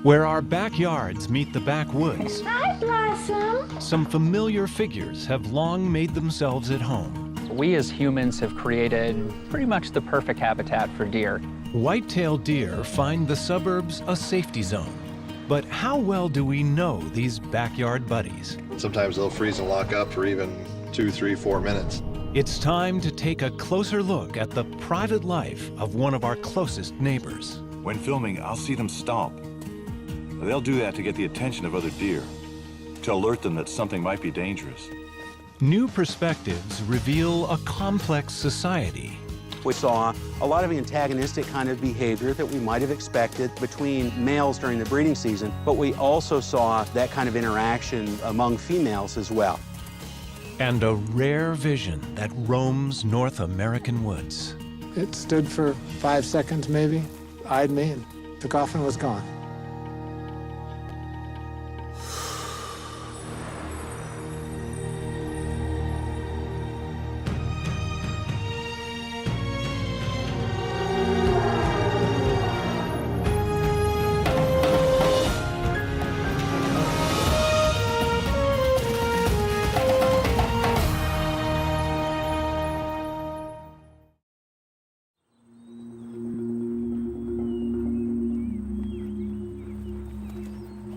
Where our backyards meet the backwoods, Hi, Blossom. some familiar figures have long made themselves at home. We as humans have created pretty much the perfect habitat for deer. White-tailed deer find the suburbs a safety zone. But how well do we know these backyard buddies? Sometimes they'll freeze and lock up for even 2, 3, 4 minutes. It's time to take a closer look at the private life of one of our closest neighbors. When filming, I'll see them stomp. They'll do that to get the attention of other deer, to alert them that something might be dangerous. New perspectives reveal a complex society. We saw a lot of antagonistic kind of behavior that we might have expected between males during the breeding season, but we also saw that kind of interaction among females as well. And a rare vision that roams North American woods. It stood for 5 seconds maybe, eyed me, and took off and was gone.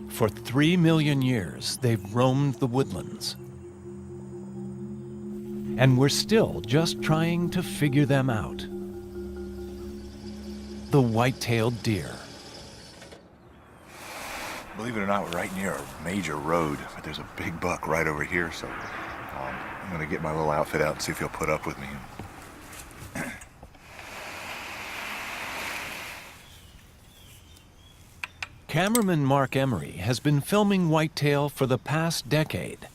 For 3 million years, they've roamed the woodlands. And we're still just trying to figure them out. The white-tailed deer. Believe it or not, we're right near a major road, but there's a big buck right over here, so I'm gonna get my little outfit out and see if he'll put up with me. Cameraman Mark Emery has been filming whitetail for the past decade,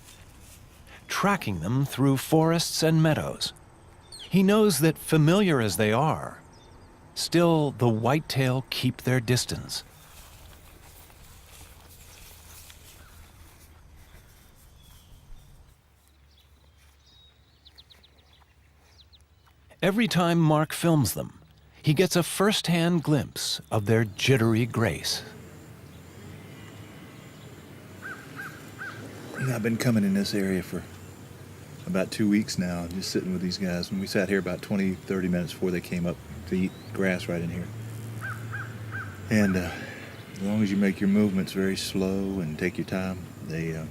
tracking them through forests and meadows. He knows that familiar as they are, still the whitetail keep their distance. Every time Mark films them, he gets a first-hand glimpse of their jittery grace. I've been coming in this area for about 2 weeks now, just sitting with these guys. And we sat here about 20, 30 minutes before they came up to eat grass right in here. And as long as you make your movements very slow and take your time, they'll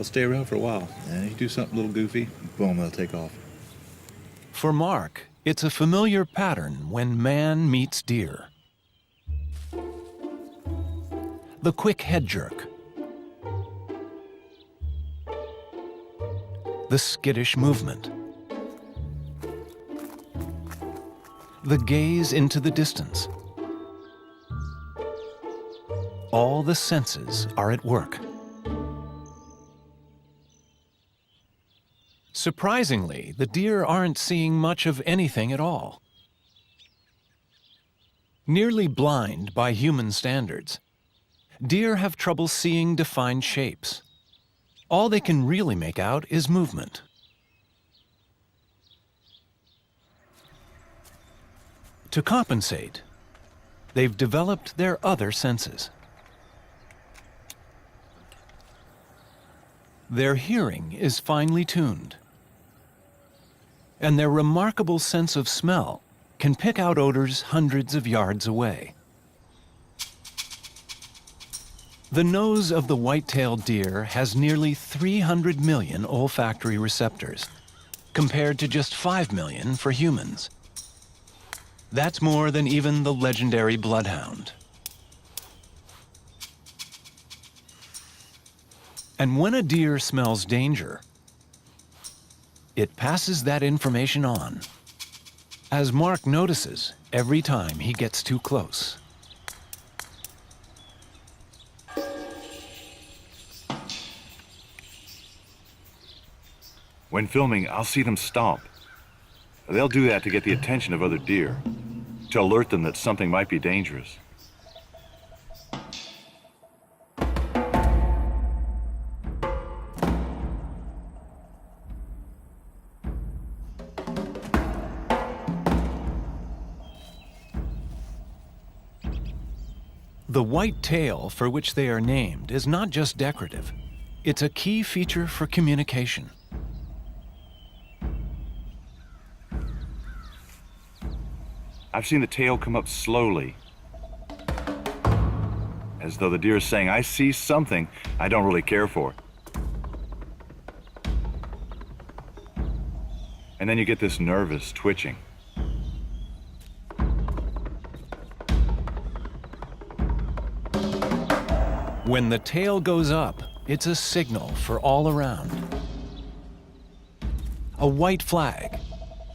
stay around for a while. And if you do something a little goofy, boom, they'll take off. For Mark, it's a familiar pattern when man meets deer. The quick head jerk. The skittish movement. The gaze into the distance. All the senses are at work. Surprisingly, the deer aren't seeing much of anything at all. Nearly blind by human standards, deer have trouble seeing defined shapes. All they can really make out is movement. To compensate, they've developed their other senses. Their hearing is finely tuned, and their remarkable sense of smell can pick out odors hundreds of yards away. The nose of the white-tailed deer has nearly 300 million olfactory receptors, compared to just 5 million for humans. That's more than even the legendary bloodhound. And when a deer smells danger, it passes that information on, as Mark notices every time he gets too close. When filming, I'll see them stomp. They'll do that to get the attention of other deer, to alert them that something might be dangerous. The white tail for which they are named is not just decorative. It's a key feature for communication. I've seen the tail come up slowly, as though the deer is saying, I see something I don't really care for. And then you get this nervous twitching. When the tail goes up, it's a signal for all around. A white flag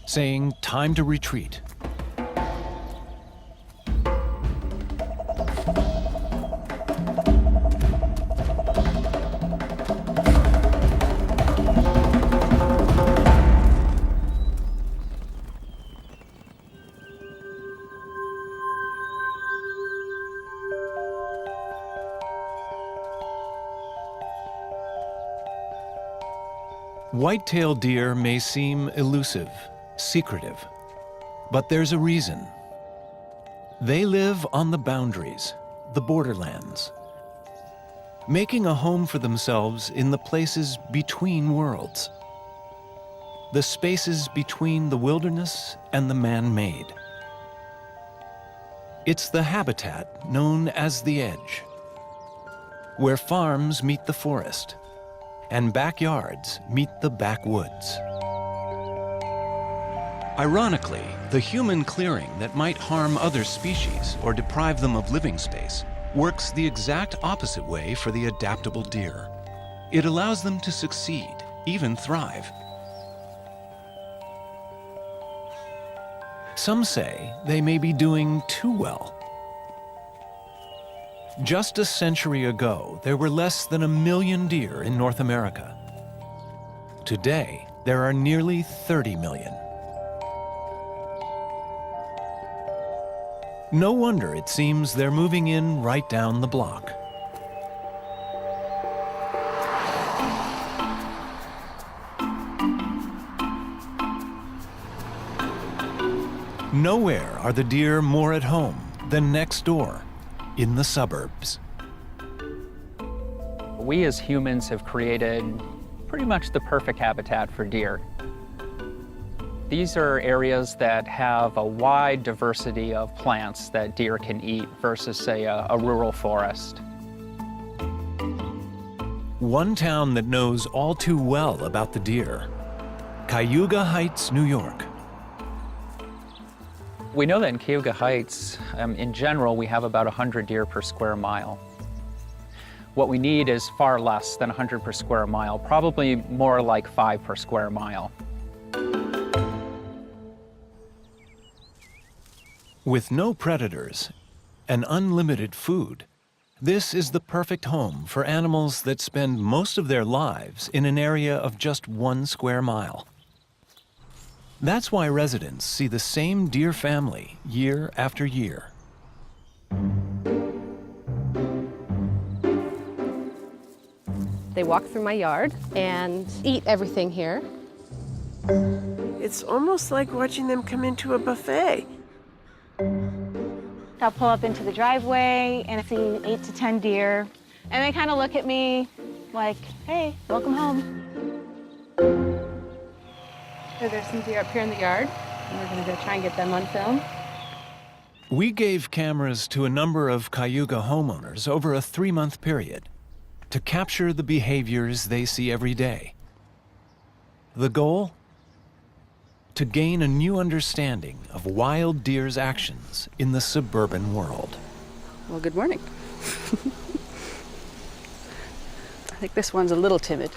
saying time to retreat. White-tailed deer may seem elusive, secretive, but there's a reason. They live on the boundaries, the borderlands, making a home for themselves in the places between worlds, the spaces between the wilderness and the man-made. It's the habitat known as the edge, where farms meet the forest, and backyards meet the backwoods. Ironically, the human clearing that might harm other species or deprive them of living space works the exact opposite way for the adaptable deer. It allows them to succeed, even thrive. Some say they may be doing too well. Just a century ago, there were less than 1 million deer in North America. Today, there are nearly 30 million. No wonder it seems they're moving in right down the block. Nowhere are the deer more at home than next door, in the suburbs. We as humans have created pretty much the perfect habitat for deer. These are areas that have a wide diversity of plants that deer can eat versus, say, a rural forest. One town that knows all too well about the deer, Cayuga Heights, New York. We know that in Cayuga Heights, in general, we have about 100 deer per square mile. What we need is far less than 100 per square mile, probably more like 5 per square mile. With no predators and unlimited food, this is the perfect home for animals that spend most of their lives in an area of just 1 square mile. That's why residents see the same deer family year after year. They walk through my yard and eat everything here. It's almost like watching them come into a buffet. I'll pull up into the driveway and see 8 to 10 deer, and they kind of look at me like, hey, welcome home. So there's some deer up here in the yard, and we're gonna go try and get them on film. We gave cameras to a number of Cayuga homeowners over a 3-month period to capture the behaviors they see every day. The goal? To gain a new understanding of wild deer's actions in the suburban world. Well, good morning. I think this one's a little timid.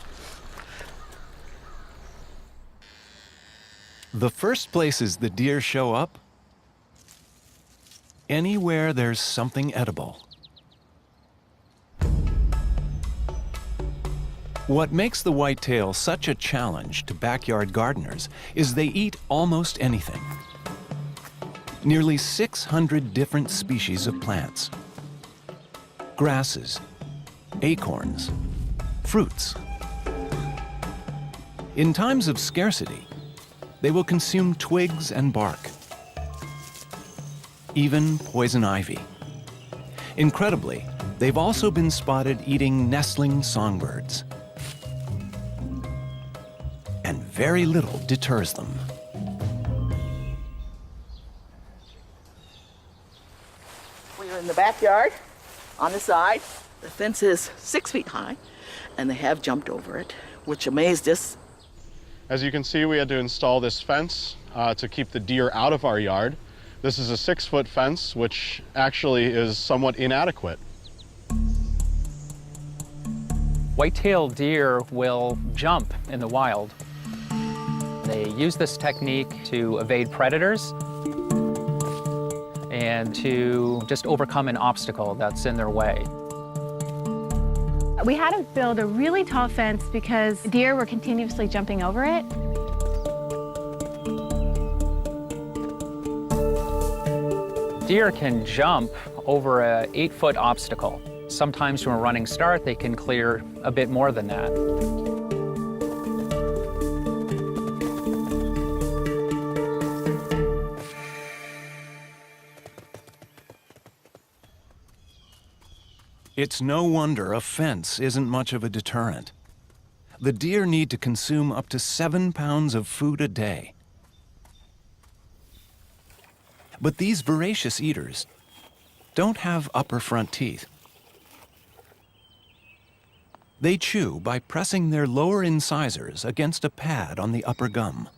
The first places the deer show up? Anywhere there's something edible. What makes the whitetail such a challenge to backyard gardeners is they eat almost anything. Nearly 600 different species of plants, grasses, acorns, fruits. In times of scarcity, they will consume twigs and bark, even poison ivy. Incredibly, they've also been spotted eating nestling songbirds. And very little deters them. We're in the backyard, on the side. The fence is 6 feet high, and they have jumped over it, which amazed us. As you can see, we had to install this fence to keep the deer out of our yard. This is a 6-foot fence, which actually is somewhat inadequate. White-tailed deer will jump in the wild. They use this technique to evade predators and to just overcome an obstacle that's in their way. We had to build a really tall fence because deer were continuously jumping over it. Deer can jump over a 8-foot obstacle. Sometimes from a running start, they can clear a bit more than that. It's no wonder a fence isn't much of a deterrent. The deer need to consume up to 7 pounds of food a day. But these voracious eaters don't have upper front teeth. They chew by pressing their lower incisors against a pad on the upper gum.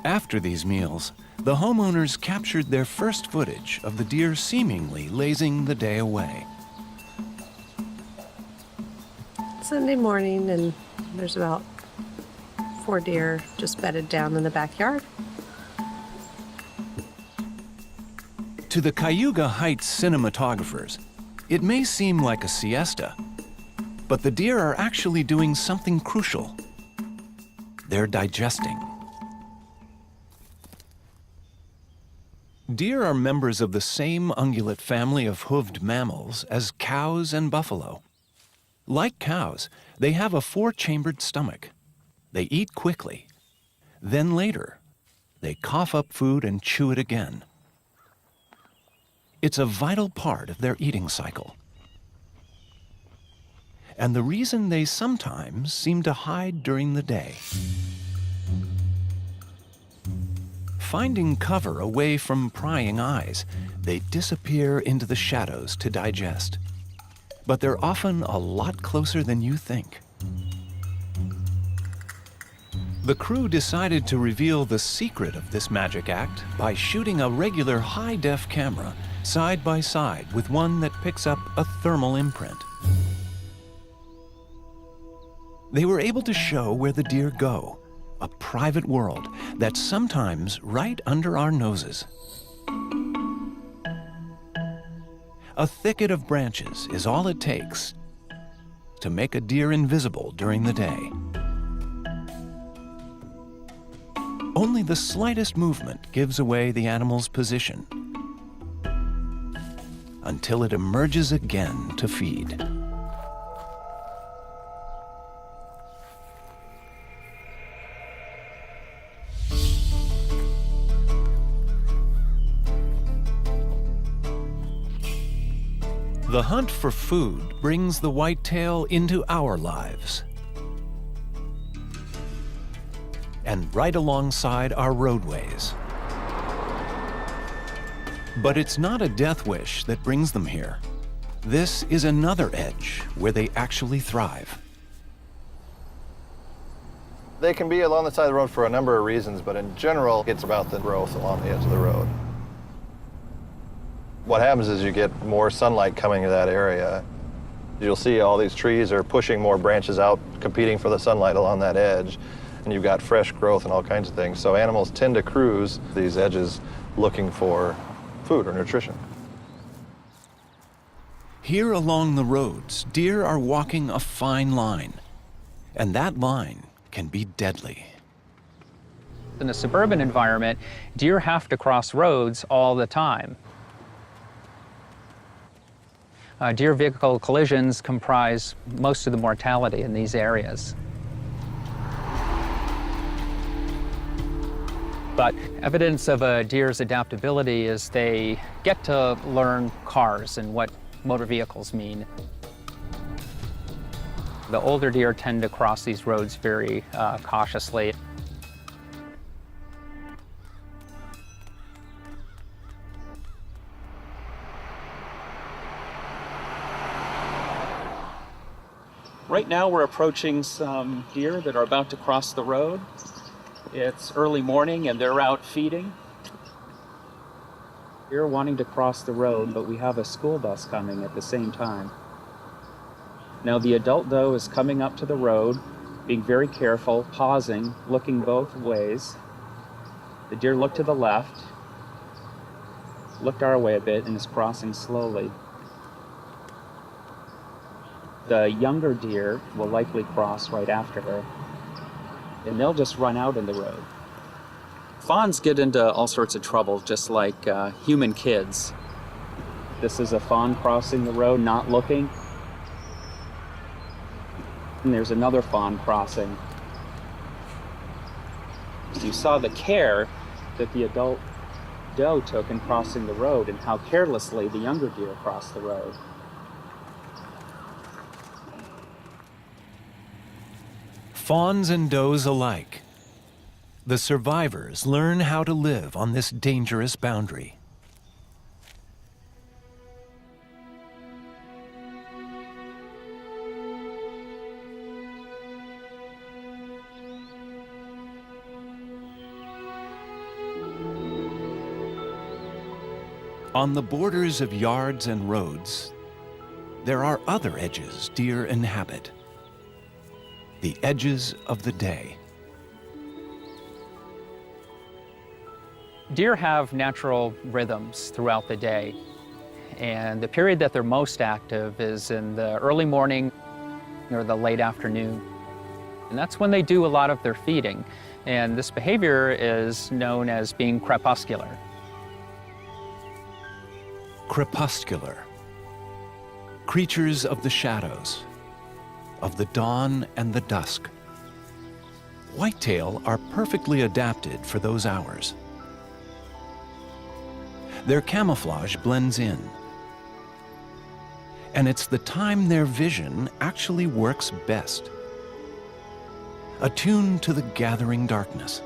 After these meals, the homeowners captured their first footage of the deer seemingly lazing the day away. Sunday morning, and there's about 4 deer just bedded down in the backyard. To the Cayuga Heights cinematographers, it may seem like a siesta, but the deer are actually doing something crucial. They're digesting. Deer are members of the same ungulate family of hoofed mammals as cows and buffalo. Like cows, they have a 4-chambered stomach. They eat quickly. Then later, they cough up food and chew it again. It's a vital part of their eating cycle. And the reason they sometimes seem to hide during the day. Finding cover away from prying eyes, they disappear into the shadows to digest. But they're often a lot closer than you think. The crew decided to reveal the secret of this magic act by shooting a regular high-def camera side by side with one that picks up a thermal imprint. They were able to show where the deer go, a private world that's sometimes right under our noses. A thicket of branches is all it takes to make a deer invisible during the day. Only the slightest movement gives away the animal's position until it emerges again to feed. The hunt for food brings the whitetail into our lives. And right alongside our roadways. But it's not a death wish that brings them here. This is another edge where they actually thrive. They can be along the side of the road for a number of reasons, but in general, it's about the growth along the edge of the road. What happens is you get more sunlight coming to that area. You'll see all these trees are pushing more branches out, competing for the sunlight along that edge, and you've got fresh growth and all kinds of things. So animals tend to cruise these edges looking for food or nutrition. Here along the roads, deer are walking a fine line, and that line can be deadly. In a suburban environment, deer have to cross roads all the time. Deer vehicle collisions comprise most of the mortality in these areas. But evidence of a deer's adaptability is they get to learn cars and what motor vehicles mean. The older deer tend to cross these roads very cautiously. Right now we're approaching some deer that are about to cross the road. It's early morning and they're out feeding. Deer wanting to cross the road, but we have a school bus coming at the same time. Now the adult doe is coming up to the road, being very careful, pausing, looking both ways. The deer looked to the left, looked our way a bit, and is crossing slowly. The younger deer will likely cross right after her, and they'll just run out in the road. Fawns get into all sorts of trouble, just like human kids. This is a fawn crossing the road, not looking. And there's another fawn crossing. So you saw the care that the adult doe took in crossing the road and how carelessly the younger deer crossed the road. Fawns and does alike. The survivors learn how to live on this dangerous boundary. On the borders of yards and roads, there are other edges deer inhabit. The edges of the day. Deer have natural rhythms throughout the day, and the period that they're most active is in the early morning or the late afternoon. And that's when they do a lot of their feeding. And this behavior is known as being crepuscular. Crepuscular. Creatures of the shadows, of the dawn and the dusk. Whitetail are perfectly adapted for those hours. Their camouflage blends in, and it's the time their vision actually works best. Attuned to the gathering darkness.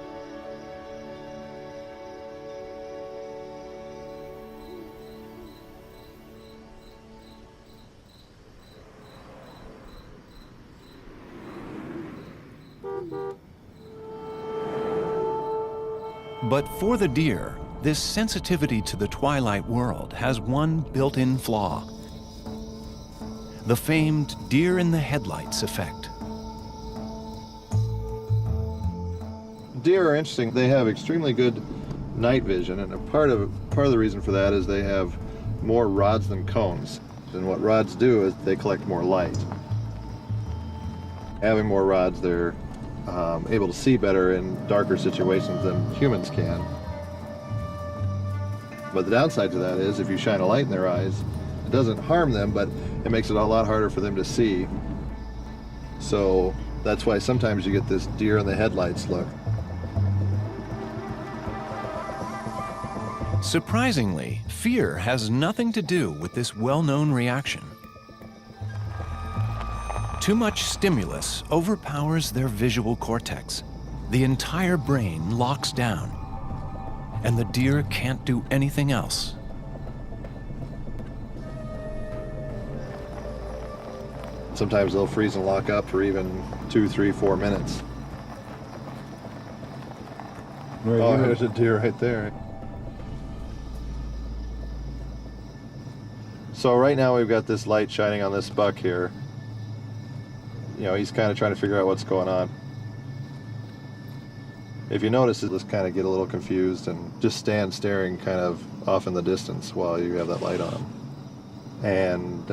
But for the deer, this sensitivity to the twilight world has one built-in flaw. The famed deer in the headlights effect. Deer are interesting. They have extremely good night vision, and a part of the reason for that is they have more rods than cones. And what rods do is they collect more light. Having more rods, they're able to see better in darker situations than humans can. But the downside to that is if you shine a light in their eyes, it doesn't harm them, but it makes it a lot harder for them to see. So that's why sometimes you get this deer in the headlights look. Surprisingly, fear has nothing to do with this well-known reaction. Too much stimulus overpowers their visual cortex. The entire brain locks down, and the deer can't do anything else. Sometimes they'll freeze and lock up for even 2, 3, 4 minutes. Oh, there's a deer right there. So right now we've got this light shining on this buck here. You know, he's kind of trying to figure out what's going on. If you notice, he'll just kind of get a little confused and just stand staring kind of off in the distance while you have that light on him. And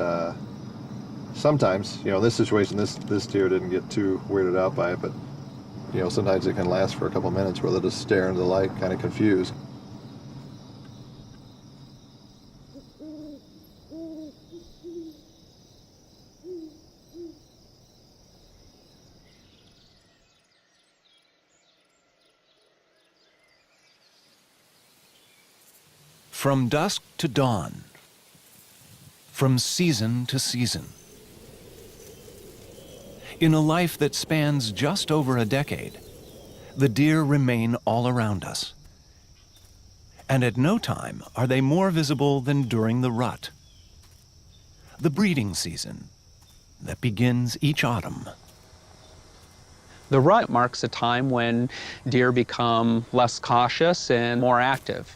sometimes, you know, in this situation, this deer didn't get too weirded out by it, but, you know, sometimes it can last for a couple minutes where they'll just stare into the light, kind of confused. From dusk to dawn, from season to season. In a life that spans just over a decade, the deer remain all around us. And at no time are they more visible than during the rut, the breeding season that begins each autumn. The rut marks a time when deer become less cautious and more active.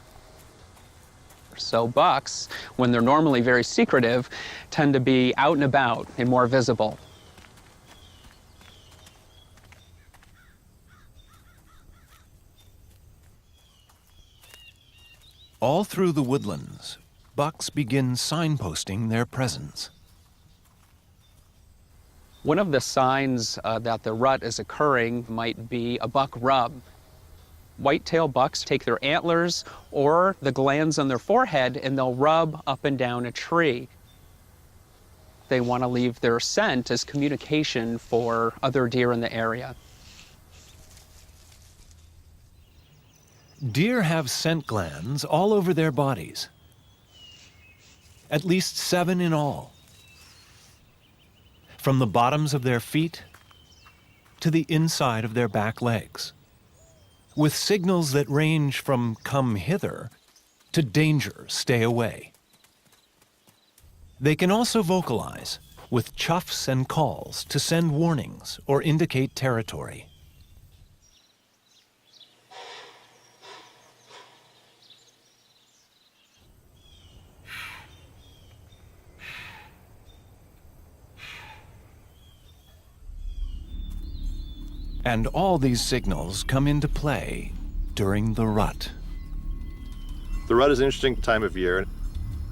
So bucks, when they're normally very secretive, tend to be out and about and more visible. All through the woodlands, bucks begin signposting their presence. One of the signs that the rut is occurring might be a buck rub. Whitetail bucks take their antlers or the glands on their forehead and they'll rub up and down a tree. They want to leave their scent as communication for other deer in the area. Deer have scent glands all over their bodies, at least 7 in all. From the bottoms of their feet to the inside of their back legs, with signals that range from "come hither" to "danger, stay away." They can also vocalize with chuffs and calls to send warnings or indicate territory. And all these signals come into play during the rut. The rut is an interesting time of year.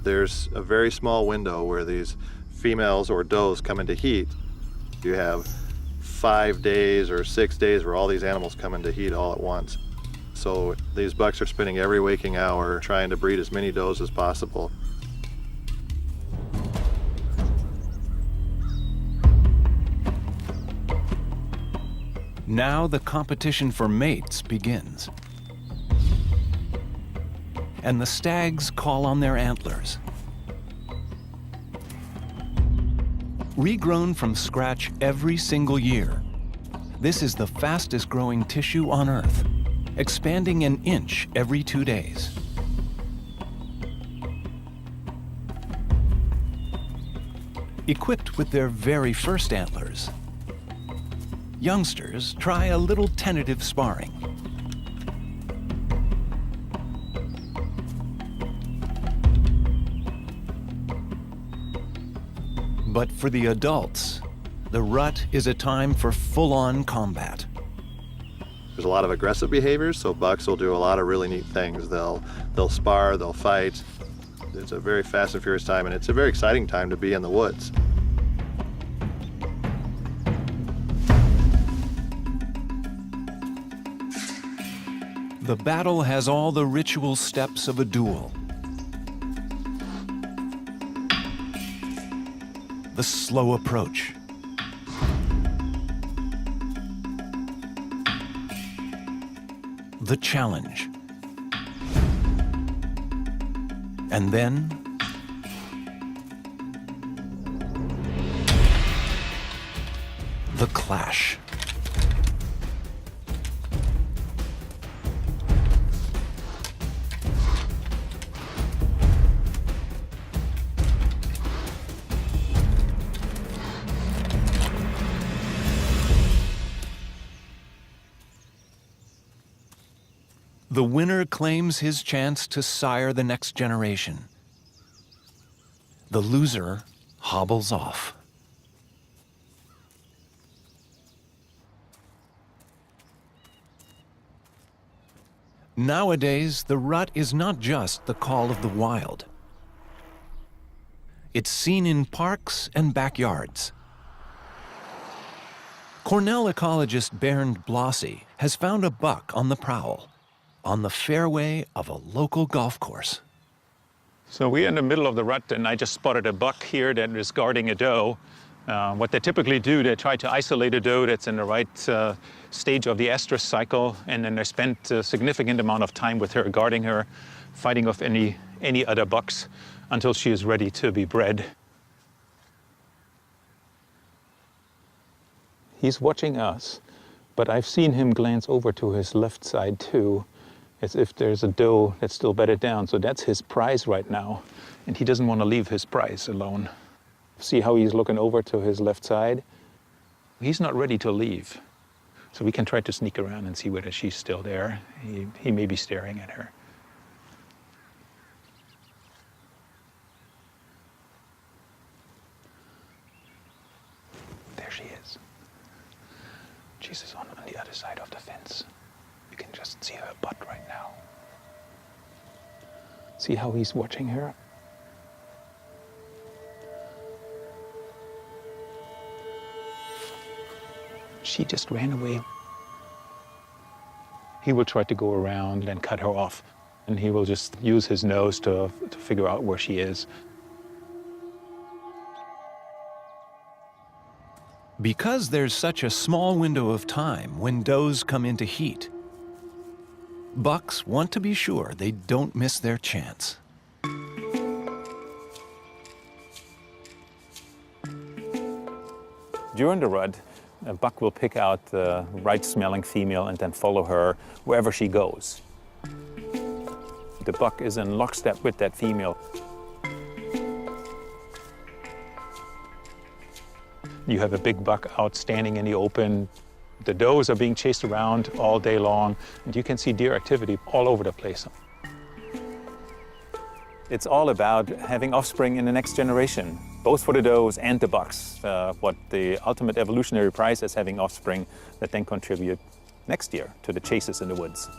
There's a very small window where these females or does come into heat. You have 5 days or 6 days where all these animals come into heat all at once. So these bucks are spending every waking hour trying to breed as many does as possible. Now the competition for mates begins. And the stags call on their antlers. Regrown from scratch every single year, this is the fastest growing tissue on Earth, expanding an inch every 2 days. Equipped with their very first antlers, youngsters try a little tentative sparring. But for the adults, the rut is a time for full-on combat. There's a lot of aggressive behaviors, so bucks will do a lot of really neat things. They'll spar, they'll fight. It's a very fast and furious time, and it's a very exciting time to be in the woods. The battle has all the ritual steps of a duel. The slow approach. The challenge. And then the clash. The winner claims his chance to sire the next generation. The loser hobbles off. Nowadays, the rut is not just the call of the wild. It's seen in parks and backyards. Cornell ecologist Bernd Blossy has found a buck on the prowl, on the fairway of a local golf course. So we're in the middle of the rut, and I just spotted a buck here that is guarding a doe. What they typically do, they try to isolate a doe that's in the right stage of the estrus cycle, and then they spend a significant amount of time with her, guarding her, fighting off any other bucks until she is ready to be bred. He's watching us, but I've seen him glance over to his left side too, as if there's a doe that's still bedded down. So that's his prize right now, and he doesn't want to leave his prize alone. See how he's looking over to his left side? He's not ready to leave. So we can try to sneak around and see whether she's still there. He may be staring at her. There she is. Jesus on the other side of the fence. You can just see her butt right now. See how he's watching her? She just ran away. He will try to go around and cut her off, and he will just use his nose to figure out where she is. Because there's such a small window of time when does come into heat, bucks want to be sure they don't miss their chance. During the rut, a buck will pick out the right-smelling female and then follow her wherever she goes. The buck is in lockstep with that female. You have a big buck out standing in the open. The does are being chased around all day long, and you can see deer activity all over the place. It's all about having offspring in the next generation, both for the does and the bucks. What the ultimate evolutionary prize is having offspring that then contribute next year to the chases in the woods.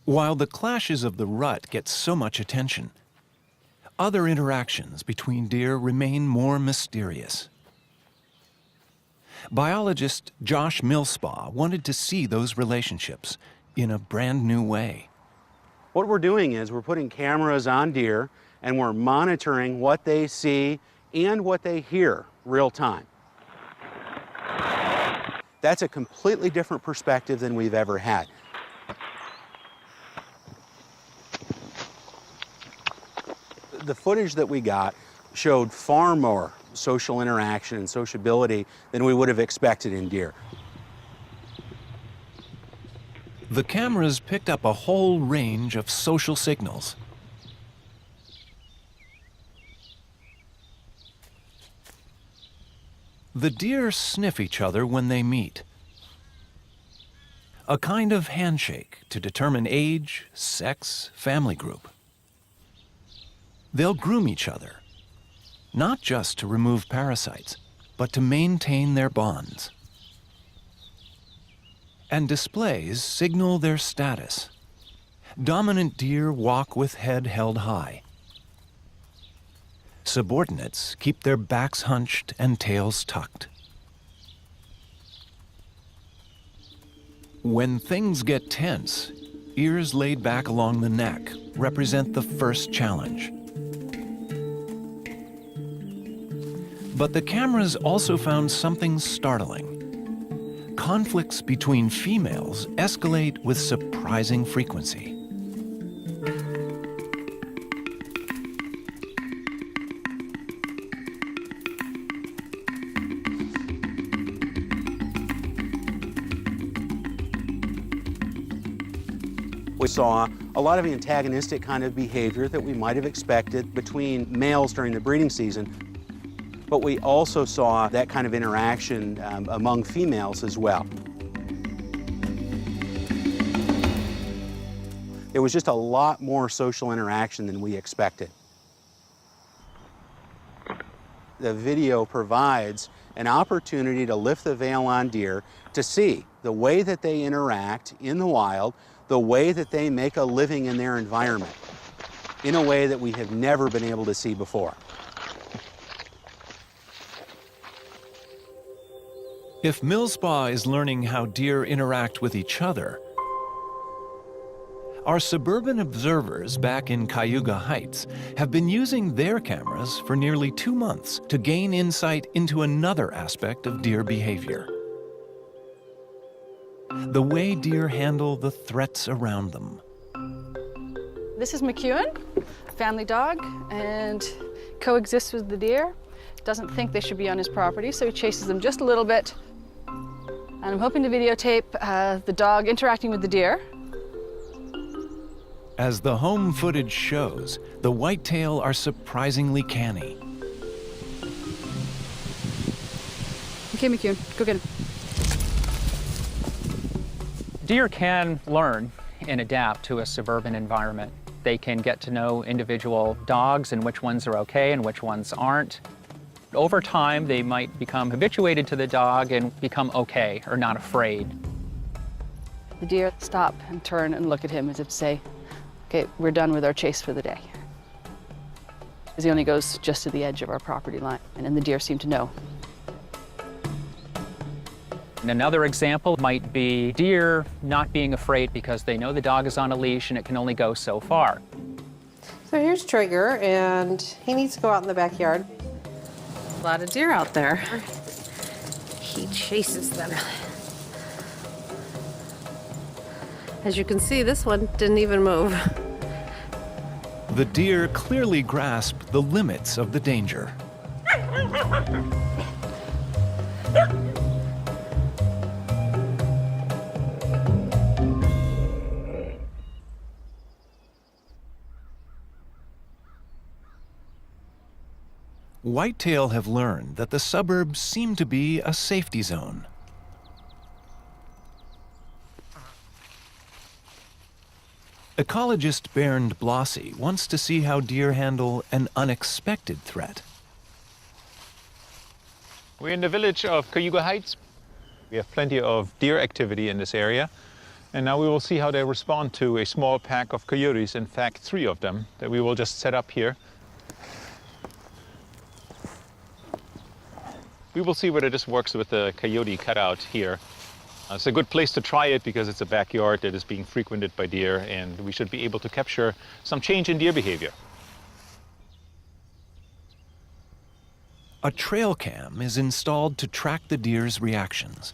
While the clashes of the rut get so much attention, other interactions between deer remain more mysterious. Biologist Josh Millspaugh wanted to see those relationships in a brand new way. What we're doing is we're putting cameras on deer and we're monitoring what they see and what they hear real time. That's a completely different perspective than we've ever had. The footage that we got showed far more social interaction and sociability than we would have expected in deer. The cameras picked up a whole range of social signals. The deer sniff each other when they meet. A kind of handshake to determine age, sex, family group. They'll groom each other, not just to remove parasites, but to maintain their bonds. And displays signal their status. Dominant deer walk with head held high. Subordinates keep their backs hunched and tails tucked. When things get tense, ears laid back along the neck represent the first challenge. But the cameras also found something startling. Conflicts between females escalate with surprising frequency. We saw a lot of antagonistic kind of behavior that we might have expected between males during the breeding season. But we also saw that kind of interaction among females as well. There was just a lot more social interaction than we expected. The video provides an opportunity to lift the veil on deer to see the way that they interact in the wild, the way that they make a living in their environment, in a way that we have never been able to see before. If Millspaugh is learning how deer interact with each other, Our suburban observers back in Cayuga Heights have been using their cameras for nearly 2 months to gain insight into another aspect of deer behavior: the way deer handle the threats around them. This is McEwen, family dog, and coexists with the deer. Doesn't think they should be on his property, so he chases them just a little bit. And I'm hoping to videotape the dog interacting with the deer. As the home footage shows, the whitetail are surprisingly canny. Okay, McEwen, go get him. Deer can learn and adapt to a suburban environment. They can get to know individual dogs and which ones are okay and which ones aren't. Over time, they might become habituated to the dog and become okay or not afraid. The deer stop and turn and look at him as if to say, okay, we're done with our chase for the day. Because he only goes just to the edge of our property line, and then the deer seem to know. And another example might be deer not being afraid because they know the dog is on a leash and it can only go so far. So here's Trigger, and he needs to go out in the backyard. A lot of deer out there. He chases them. As you can see, this one didn't even move. The deer clearly grasp the limits of the danger. Whitetail have learned that the suburbs seem to be a safety zone. Ecologist Bernd Blossy wants to see how deer handle an unexpected threat. We're in the village of Cayuga Heights. We have plenty of deer activity in this area. And now we will see how they respond to a small pack of coyotes, in fact 3 of them, that we will just set up here. We will see whether this works with the coyote cutout here. It's a good place to try it because it's a backyard that is being frequented by deer, and we should be able to capture some change in deer behavior. A trail cam is installed to track the deer's reactions.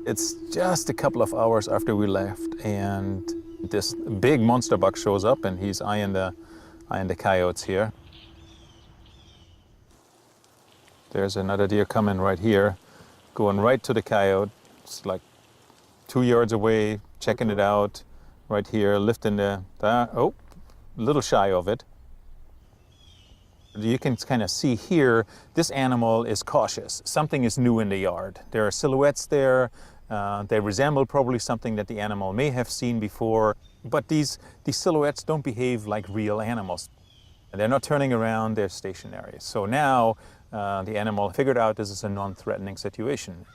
It's just a couple of hours after we left, and this big monster buck shows up, and he's eyeing the coyotes here. There's another deer coming right here, going right to the coyote. It's like 2 yards away, checking it out, right here, lifting the oh, a little shy of it. You can kind of see here, this animal is cautious. Something is new in the yard. There are silhouettes there. They resemble probably something that the animal may have seen before, but these silhouettes don't behave like real animals. They're not turning around, they're stationary. So now the animal figured out this is a non-threatening situation.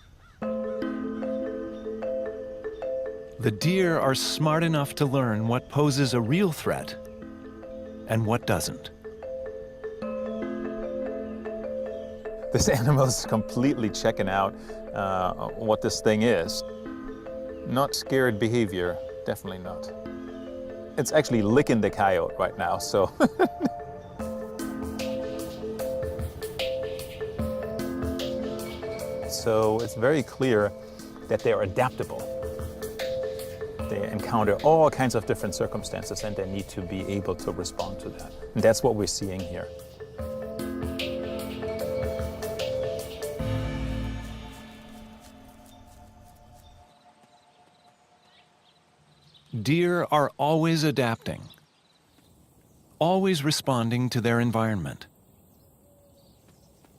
The deer are smart enough to learn what poses a real threat and what doesn't. This animal is completely checking out what this thing is. Not scared behavior, definitely not. It's actually licking the coyote right now, so. So it's very clear that they're adaptable. They encounter all kinds of different circumstances and they need to be able to respond to that. And that's what we're seeing here. Deer are always adapting, always responding to their environment.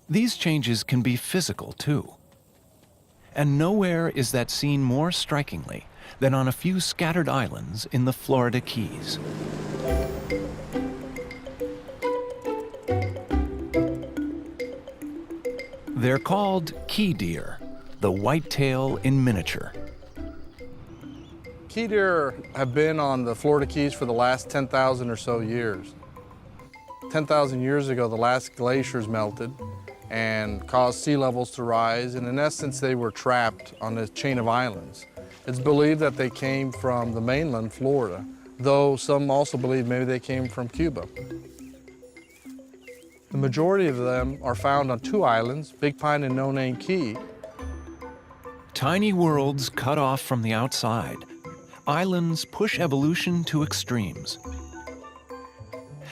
These changes can be physical too. And nowhere is that seen more strikingly than on a few scattered islands in the Florida Keys. They're called key deer, the whitetail in miniature. Key deer have been on the Florida Keys for the last 10,000 or so years. 10,000 years ago, the last glaciers melted and caused sea levels to rise, and in essence, they were trapped on this chain of islands. It's believed that they came from the mainland, Florida, though some also believe maybe they came from Cuba. The majority of them are found on two islands, Big Pine and No Name Key. Tiny worlds cut off from the outside, islands push evolution to extremes.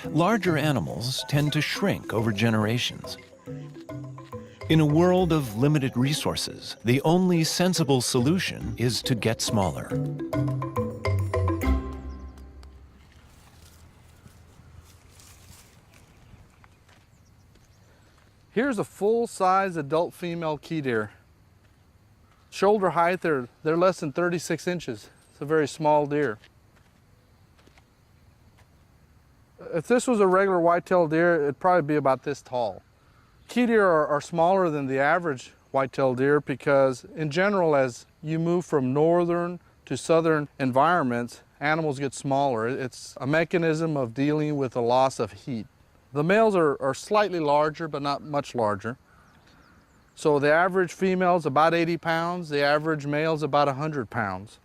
Larger animals tend to shrink over generations. In a world of limited resources, the only sensible solution is to get smaller. Here's a full-size adult female key deer. Shoulder height, they're less than 36 inches. It's a very small deer. If this was a regular white-tailed deer, it'd probably be about this tall. Key deer are smaller than the average white-tailed deer because, in general, as you move from northern to southern environments, animals get smaller. It's a mechanism of dealing with the loss of heat. The males are slightly larger, but not much larger. So the average female is about 80 pounds, the average male is about 100 pounds.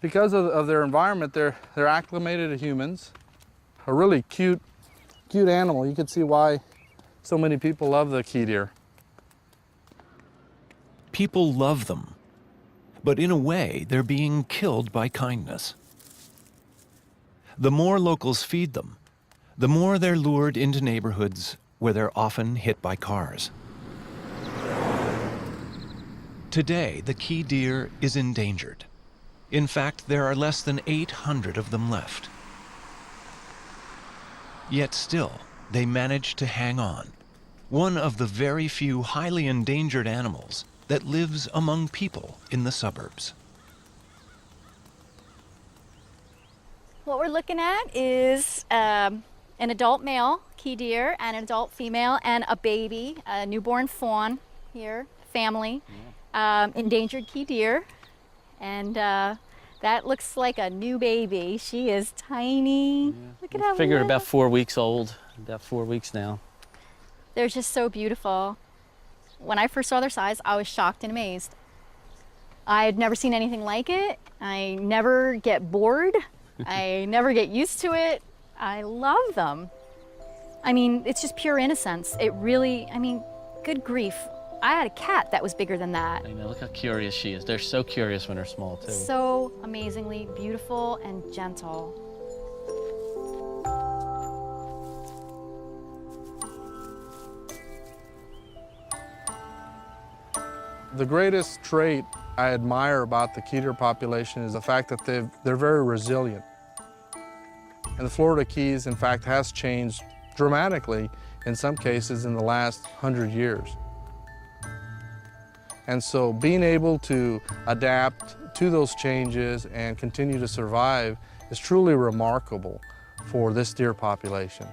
Because of their environment, they're acclimated to humans. A really cute animal. You can see why so many people love the key deer. People love them, but in a way, they're being killed by kindness. The more locals feed them, the more they're lured into neighborhoods where they're often hit by cars. Today, the key deer is endangered. In fact, there are less than 800 of them left. Yet still, they manage to hang on. One of the very few highly endangered animals that lives among people in the suburbs. What we're looking at is an adult male key deer and an adult female and a baby, a newborn fawn here, family, endangered key deer. And that looks like a new baby. She is tiny. Look at how Figured little. about 4 weeks old, about 4 weeks now. They're just so beautiful. When I first saw their size, I was shocked and amazed. I had never seen anything like it. I never get bored. I never get used to it. I love them. I mean, it's just pure innocence. It really, I mean, good grief. I had a cat that was bigger than that. I know, look how curious she is. They're so curious when they're small, too. So amazingly beautiful and gentle. The greatest trait I admire about the key deer population is the fact that they're very resilient. And the Florida Keys, in fact, has changed dramatically in some cases in the last 100 years. And so being able to adapt to those changes and continue to survive is truly remarkable for this deer population.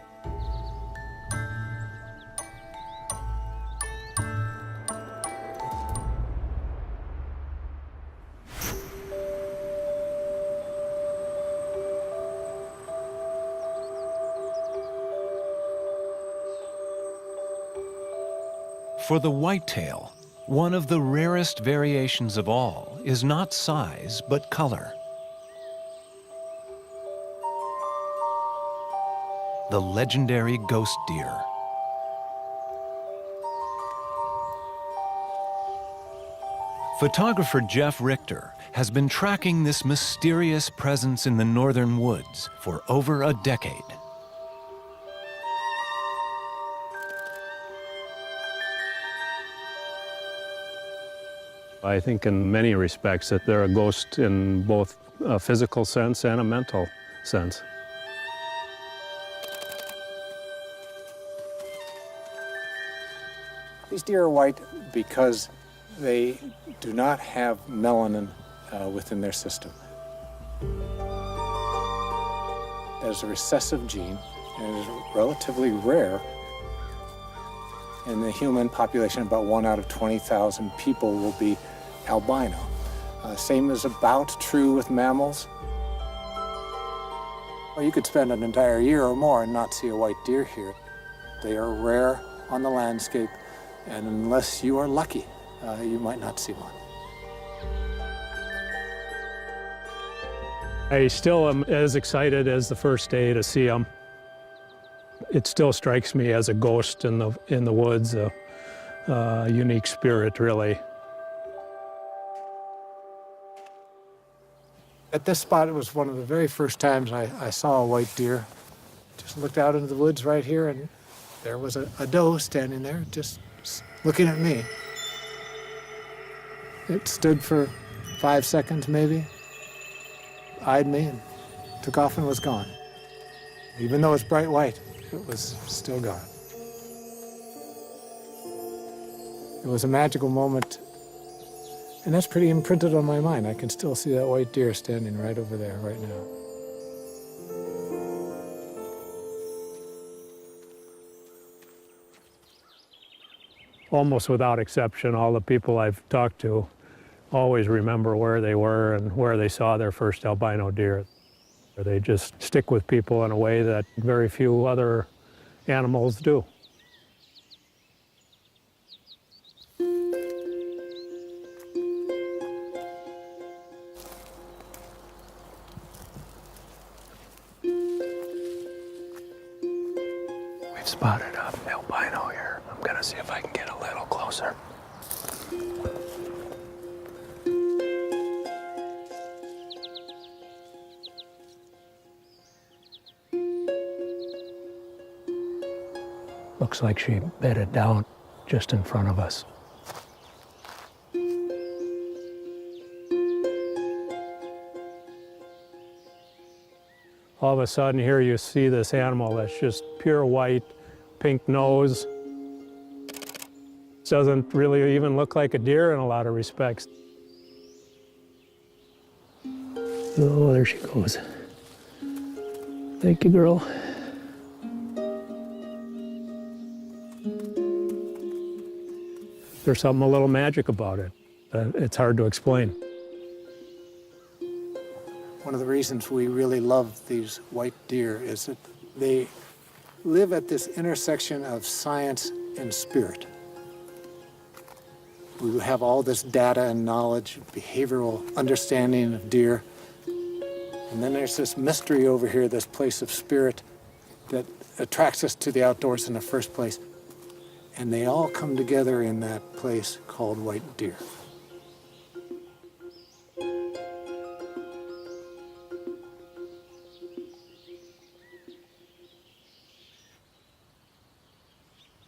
For the whitetail, one of the rarest variations of all is not size, but color. The legendary ghost deer. Photographer Jeff Richter has been tracking this mysterious presence in the northern woods for over a decade. I think in many respects that they're a ghost in both a physical sense and a mental sense. These deer are white because they do not have melanin within their system. That is a recessive gene, and it is relatively rare. In the human population, about 1 out of 20,000 people will be albino. Same is about true with mammals. Well, you could spend an entire year or more and not see a white deer here. They are rare on the landscape, and unless you are lucky, you might not see one. I still am as excited as the first day to see them. It still strikes me as a ghost in the woods, a unique spirit, really. At this spot, it was one of the very first times I saw a white deer. Just looked out into the woods right here, and there was a doe standing there, just looking at me. It stood for 5 seconds, maybe, eyed me, and took off and was gone. Even though it's bright white, it was still gone. It was a magical moment, and that's pretty imprinted on my mind. I can still see that white deer standing right over there right now. Almost without exception, all the people I've talked to always remember where they were and where they saw their first albino deer. They just stick with people in a way that very few other animals do. We've spotted an albino here. I'm gonna see if I can get a little closer. Looks like she bedded down just in front of us. All of a sudden here you see this animal that's just pure white, pink nose. Doesn't really even look like a deer in a lot of respects. Oh, there she goes. Thank you, girl. There's something a little magic about it. It's hard to explain. One of the reasons we really love these white deer is that they live at this intersection of science and spirit. We have all this data and knowledge, behavioral understanding of deer. And then there's this mystery over here, this place of spirit that attracts us to the outdoors in the first place. And they all come together in that place called white deer.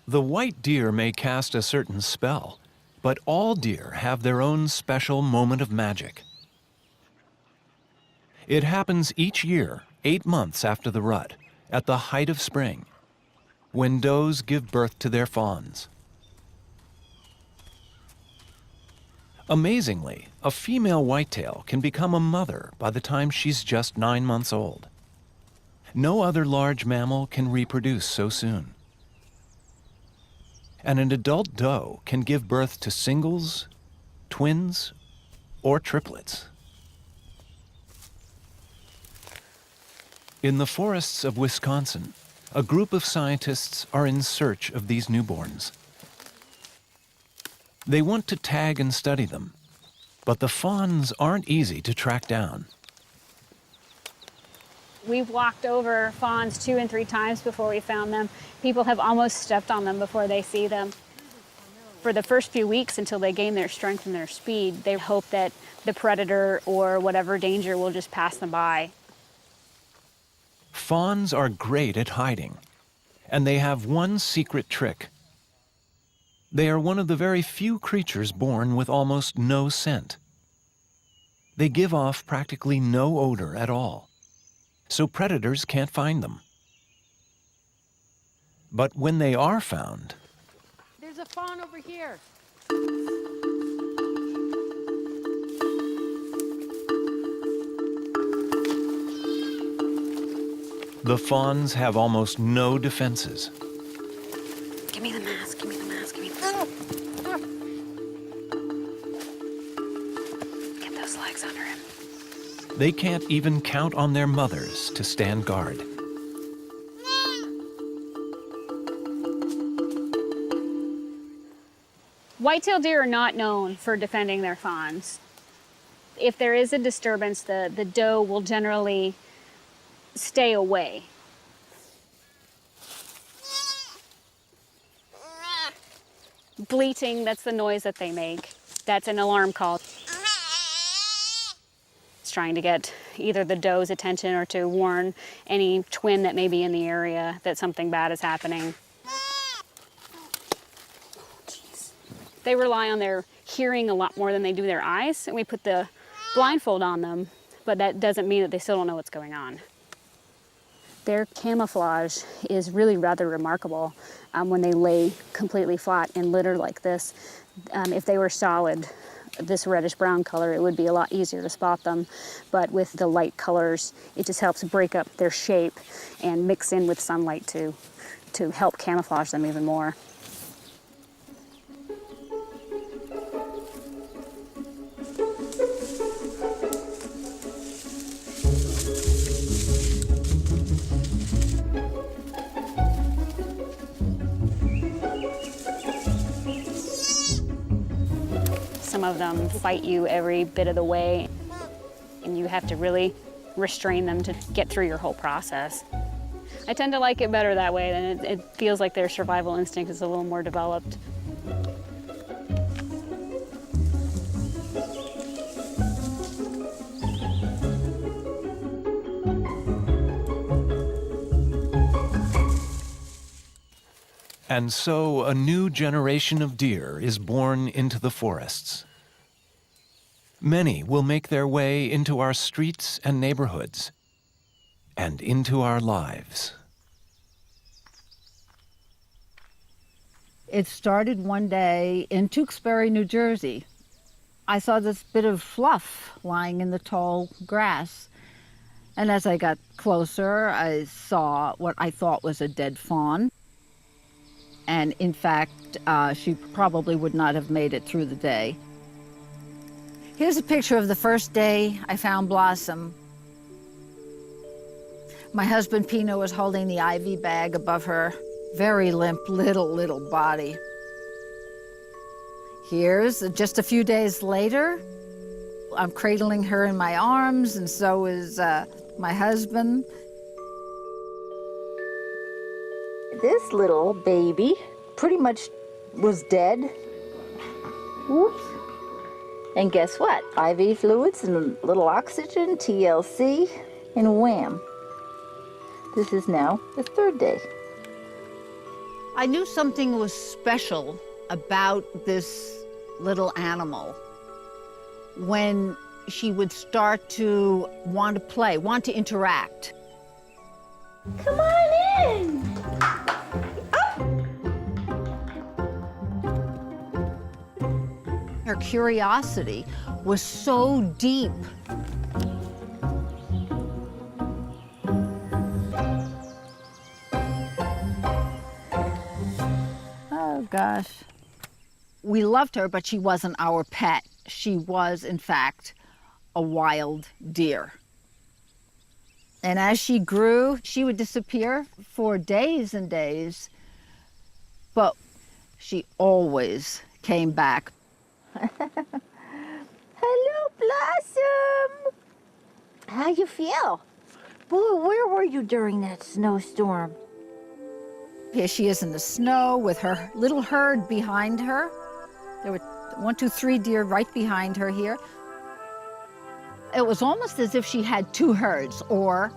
The white deer may cast a certain spell, but all deer have their own special moment of magic. It happens each year, 8 months after the rut, at the height of spring, when does give birth to their fawns. Amazingly, a female whitetail can become a mother by the time she's just 9 months old. No other large mammal can reproduce so soon. And an adult doe can give birth to singles, twins, or triplets. In the forests of Wisconsin, a group of scientists are in search of these newborns. They want to tag and study them, but the fawns aren't easy to track down. We've walked over fawns 2 and 3 times before we found them. People have almost stepped on them before they see them. For the first few weeks until they gain their strength and their speed, they hope that the predator or whatever danger will just pass them by. Fawns are great at hiding, and they have one secret trick. They are one of the very few creatures born with almost no scent. They give off practically no odor at all, so predators can't find them. But when they are found, there's a fawn over here. the fawns have almost no defenses. Give me the mask, give me the mask, give me the Get those legs under him. They can't even count on their mothers to stand guard. White-tailed deer are not known for defending their fawns. If there is a disturbance, the doe will generally stay away. Bleating, that's the noise that they make. That's an alarm call. It's trying to get either the doe's attention or to warn any twin that may be in the area that something bad is happening. They rely on their hearing a lot more than they do their eyes, and we put the blindfold on them, but that doesn't mean that they still don't know what's going on. Their camouflage is really rather remarkable when they lay completely flat in litter like this. If they were solid, this reddish-brown color, it would be a lot easier to spot them. But with the light colors, it just helps break up their shape and mix in with sunlight to help camouflage them even more. Some of them fight you every bit of the way, and you have to really restrain them to get through your whole process. I tend to like it better that way, and it feels like their survival instinct is a little more developed. And so a new generation of deer is born into the forests. Many will make their way into our streets and neighborhoods, and into our lives. It started one day in Tewksbury, New Jersey. I saw this bit of fluff lying in the tall grass. And as I got closer, I saw what I thought was a dead fawn. And in fact, she probably would not have made it through the day. Here's a picture of the first day I found Blossom. My husband Pino was holding the IV bag above her very limp little body. Here's just a few days later. I'm cradling her in my arms, and so is my husband. This little baby pretty much was dead. Whoops. And guess what? IV fluids and a little oxygen, TLC, and wham. This is now the third day. I knew something was special about this little animal when she would start to want to play, want to interact. Come on in. Her curiosity was so deep. Oh, gosh. We loved her, but she wasn't our pet. She was, in fact, a wild deer. And as she grew, she would disappear for days and days, but she always came back. Hello, Blossom. How you feel? Boy, where were you during that snowstorm? Here she is in the snow with her little herd behind her. There were 1, 2, 3 deer right behind her here. It was almost as if she had 2 herds or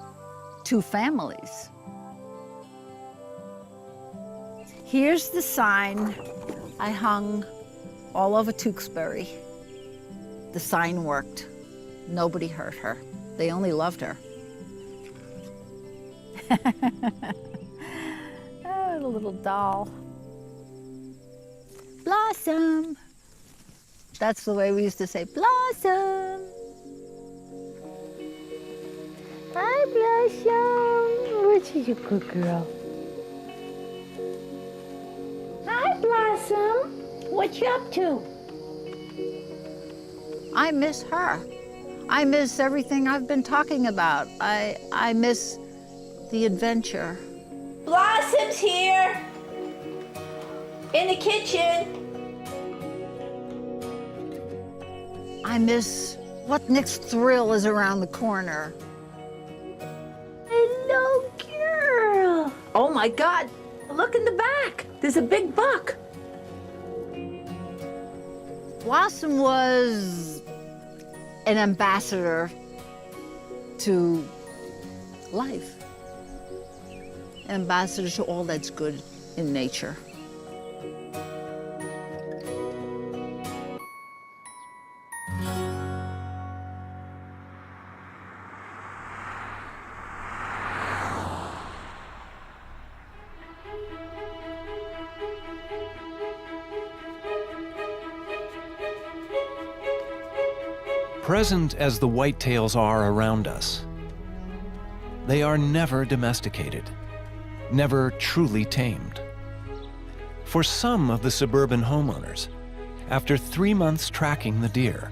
2 families. Here's the sign I hung all over Tewksbury. The sign worked. Nobody hurt her. They only loved her. Oh, the little doll. Blossom. That's the way we used to say, Blossom. Hi, Blossom. Which is your good girl? Hi, Blossom. What you up to? I miss her. I miss everything I've been talking about. I miss the adventure. Blossom's here in the kitchen. I miss what next thrill is around the corner. Hello, girl. Oh my God, look in the back. There's a big buck. Blossom was an ambassador to life, an ambassador to all that's good in nature. Present as the whitetails are around us, they are never domesticated, never truly tamed. For some of the suburban homeowners, after 3 months tracking the deer,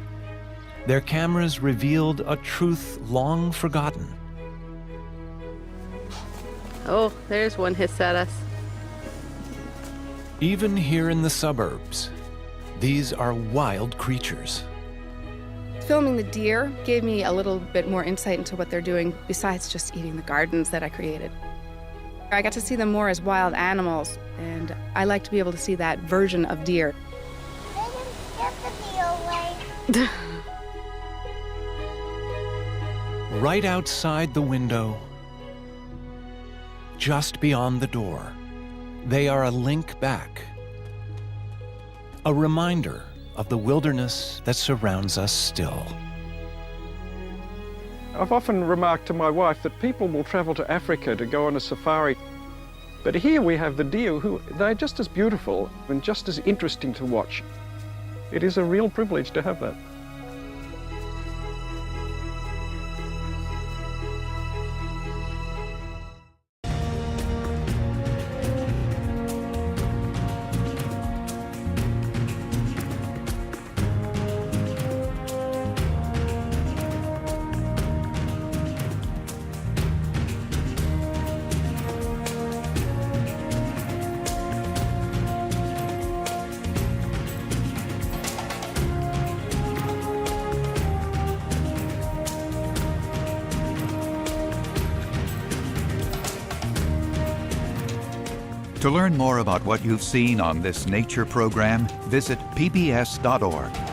their cameras revealed a truth long forgotten. Oh, there's one hiss at us. Even here in the suburbs, these are wild creatures. Filming the deer gave me a little bit more insight into what they're doing besides just eating the gardens that I created. I got to see them more as wild animals, and I like to be able to see that version of deer. Right outside the window, just beyond the door, they are a link back, a reminder of the wilderness that surrounds us still. I've often remarked to my wife that people will travel to Africa to go on a safari, but here we have the deer who, they're just as beautiful and just as interesting to watch. It is a real privilege to have that. To learn more about what you've seen on this nature program, visit pbs.org.